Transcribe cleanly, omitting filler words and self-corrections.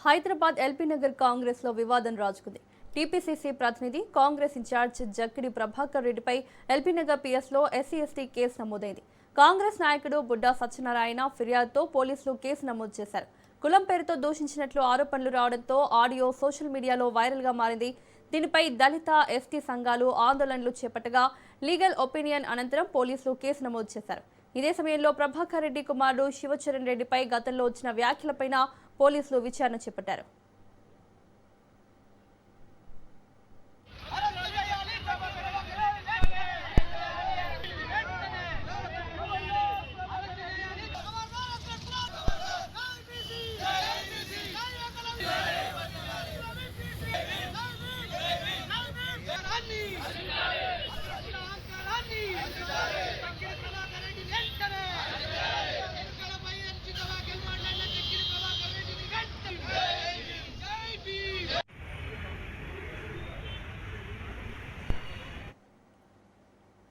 Hyderabad LB Nagar Congress లో వివాదం రాజుకుంది. TPCC ప్రతినిధి కాంగ్రెస్ ఇన్ఛార్జ్ జక్కిడి ప్రభాకర్ రెడ్డిపై ఎల్బీ నగర్ పీఎస్ లో ఎస్సీ ఎస్టీ కేసు నమోదైంది. కాంగ్రెస్ నాయకుడు బుడ్డా సత్యనారాయణ ఫిర్యాదుతో పోలీసులు కేసు నమోదు చేశారు. కులం పేరుతో దూషించినట్లు ఆరోపణలు రావడంతో ఆడియో సోషల్ మీడియాలో వైరల్ గా మారింది. దీనిపై దళిత ఎస్టీ సంఘాలు ఆందోళనలు చేపట్టగా లీగల్ ఒపీనియన్ అనంతరం పోలీసులు కేసు నమోదు చేశారు. ఇదే సమయంలో ప్రభాకర్ రెడ్డి కుమారుడు శివచరణ్ రెడ్డిపై గతంలో వచ్చిన వ్యాఖ్యలపైన పోలీసులు విచారణ చేపట్టారు.